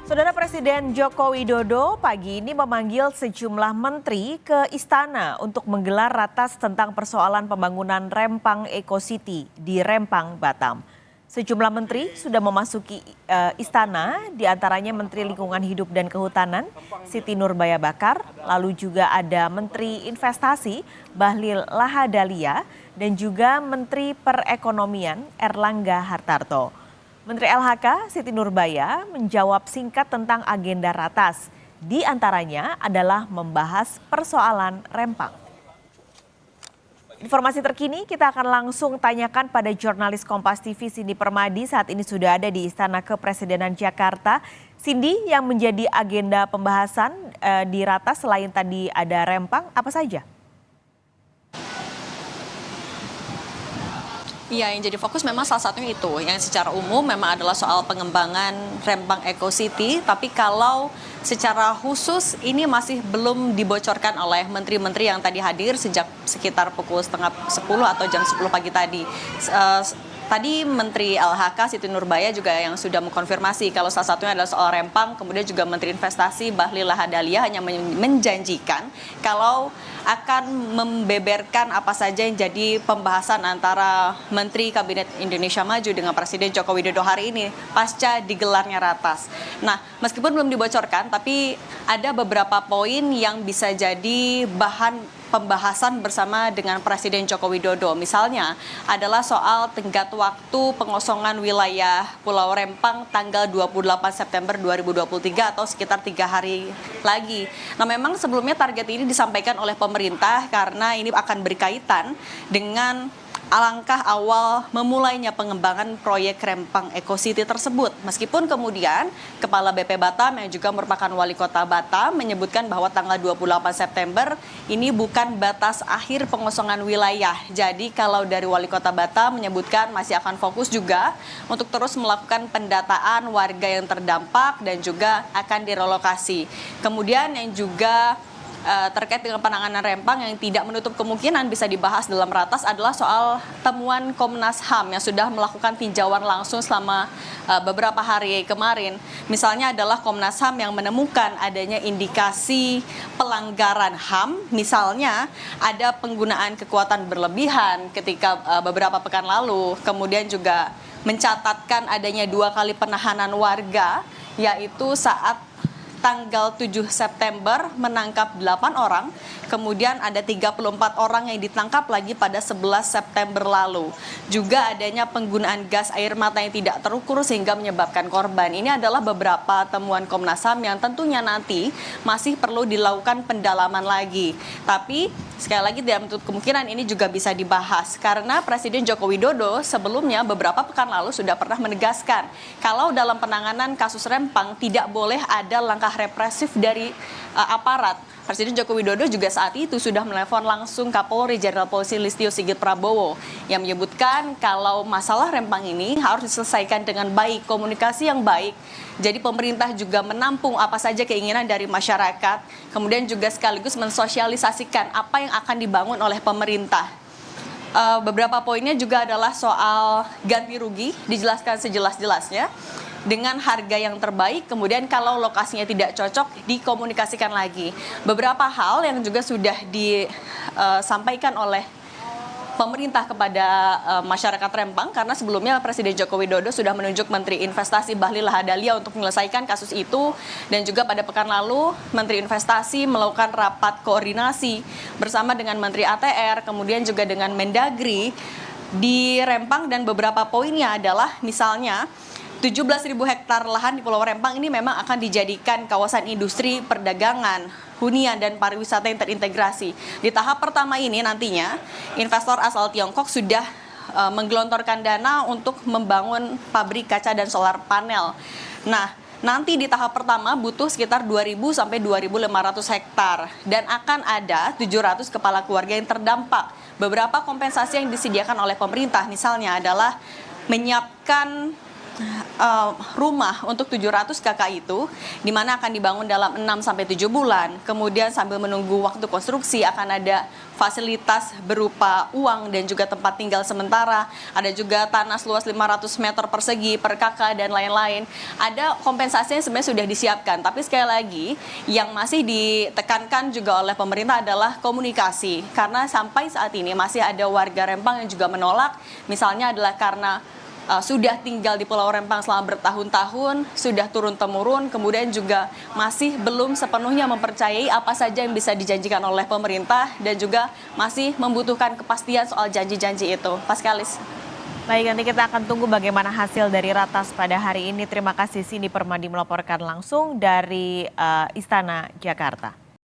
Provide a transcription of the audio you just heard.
Saudara Presiden Joko Widodo pagi ini memanggil sejumlah menteri ke istana untuk menggelar ratas tentang persoalan pembangunan Rempang Eco City di Rempang, Batam. Sejumlah menteri sudah memasuki istana, diantaranya Menteri Lingkungan Hidup dan Kehutanan, Siti Nurbaya Bakar, lalu juga ada Menteri Investasi, Bahlil Lahadalia, dan juga Menteri Perekonomian, Erlangga Hartarto. Menteri LHK Siti Nurbaya menjawab singkat tentang agenda ratas. Di antaranya adalah membahas persoalan Rempang. Informasi terkini kita akan langsung tanyakan pada jurnalis Kompas TV Cindy Permadi, saat ini sudah ada di Istana Kepresidenan Jakarta. Cindy, yang menjadi agenda pembahasan di ratas selain tadi ada Rempang, apa saja? Iya, yang jadi fokus memang salah satunya itu, yang secara umum memang adalah soal pengembangan Rempang Eco City, tapi kalau secara khusus ini masih belum dibocorkan oleh menteri-menteri yang tadi hadir sejak sekitar pukul setengah 10 atau jam 10 pagi tadi. Tadi Menteri LHK Siti Nurbaya juga yang sudah mengkonfirmasi kalau salah satunya adalah soal Rempang, kemudian juga Menteri Investasi Bahlil Lahadalia hanya menjanjikan kalau akan membeberkan apa saja yang jadi pembahasan antara Menteri Kabinet Indonesia Maju dengan Presiden Joko Widodo hari ini pasca digelarnya ratas. Nah, meskipun belum dibocorkan, tapi ada beberapa poin yang bisa jadi bahan pembahasan bersama dengan Presiden Joko Widodo. Misalnya adalah soal tenggat waktu pengosongan wilayah Pulau Rempang tanggal 28 September 2023 atau sekitar 3 hari lagi. Nah, memang sebelumnya target ini disampaikan oleh pemerintah karena ini akan berkaitan dengan alangkah awal memulainya pengembangan proyek Rempang Eco City tersebut. Meskipun kemudian Kepala BP Batam yang juga merupakan Wali Kota Batam menyebutkan bahwa tanggal 28 September ini bukan batas akhir pengosongan wilayah. Jadi kalau dari Wali Kota Batam menyebutkan masih akan fokus juga untuk terus melakukan pendataan warga yang terdampak dan juga akan direlokasi. Kemudian yang juga terkait dengan penanganan Rempang yang tidak menutup kemungkinan bisa dibahas dalam ratas adalah soal temuan Komnas HAM yang sudah melakukan tinjauan langsung selama beberapa hari kemarin. Misalnya adalah Komnas HAM yang menemukan adanya indikasi pelanggaran HAM, misalnya ada penggunaan kekuatan berlebihan ketika beberapa pekan lalu, kemudian juga mencatatkan adanya 2 kali penahanan warga, yaitu saat tanggal 7 September menangkap 8 orang, kemudian ada 34 orang yang ditangkap lagi pada 11 September lalu. Juga adanya penggunaan gas air mata yang tidak terukur sehingga menyebabkan korban. Ini adalah beberapa temuan Komnas HAM yang tentunya nanti masih perlu dilakukan pendalaman lagi. Tapi sekali lagi tidak menutup kemungkinan ini juga bisa dibahas karena Presiden Joko Widodo sebelumnya beberapa pekan lalu sudah pernah menegaskan kalau dalam penanganan kasus Rempang tidak boleh ada langkah represif dari aparat. Presiden Joko Widodo juga saat itu sudah menelpon langsung Kapolri Jenderal Polisi Listio Sigit Prabowo yang menyebutkan kalau masalah Rempang ini harus diselesaikan dengan baik, komunikasi yang baik. Jadi pemerintah juga menampung apa saja keinginan dari masyarakat, kemudian juga sekaligus mensosialisasikan apa yang akan dibangun oleh pemerintah. Beberapa poinnya juga adalah soal ganti rugi, dijelaskan sejelas-jelasnya dengan harga yang terbaik, kemudian kalau lokasinya tidak cocok dikomunikasikan lagi. Beberapa hal yang juga sudah disampaikan oleh pemerintah kepada masyarakat Rempang karena sebelumnya Presiden Joko Widodo sudah menunjuk Menteri Investasi Bahlil Lahadalia untuk menyelesaikan kasus itu, dan juga pada pekan lalu Menteri Investasi melakukan rapat koordinasi bersama dengan Menteri ATR, kemudian juga dengan Mendagri di Rempang, dan beberapa poinnya adalah misalnya 17.000 hektar lahan di Pulau Rempang ini memang akan dijadikan kawasan industri, perdagangan, hunian, dan pariwisata yang terintegrasi. Di tahap pertama ini nantinya investor asal Tiongkok sudah menggelontorkan dana untuk membangun pabrik kaca dan solar panel. Nah, nanti di tahap pertama butuh sekitar 2.000 sampai 2.500 hektar dan akan ada 700 kepala keluarga yang terdampak. Beberapa kompensasi yang disediakan oleh pemerintah misalnya adalah menyiapkan rumah untuk 700 kakak itu, di mana akan dibangun dalam 6-7 bulan. Kemudian sambil menunggu waktu konstruksi akan ada fasilitas berupa uang dan juga tempat tinggal sementara. Ada juga tanah seluas 500 meter persegi per kakak dan lain-lain. Ada kompensasi yang sebenarnya sudah disiapkan. Tapi sekali lagi, yang masih ditekankan juga oleh pemerintah adalah komunikasi. Karena sampai saat ini masih ada warga Rempang yang juga menolak. Misalnya adalah karena sudah tinggal di Pulau Rempang selama bertahun-tahun, sudah turun-temurun, kemudian juga masih belum sepenuhnya mempercayai apa saja yang bisa dijanjikan oleh pemerintah dan juga masih membutuhkan kepastian soal janji-janji itu. Paskalis. Baik, nanti kita akan tunggu bagaimana hasil dari ratas pada hari ini. Terima kasih Cindy Permadi melaporkan langsung dari Istana Jakarta.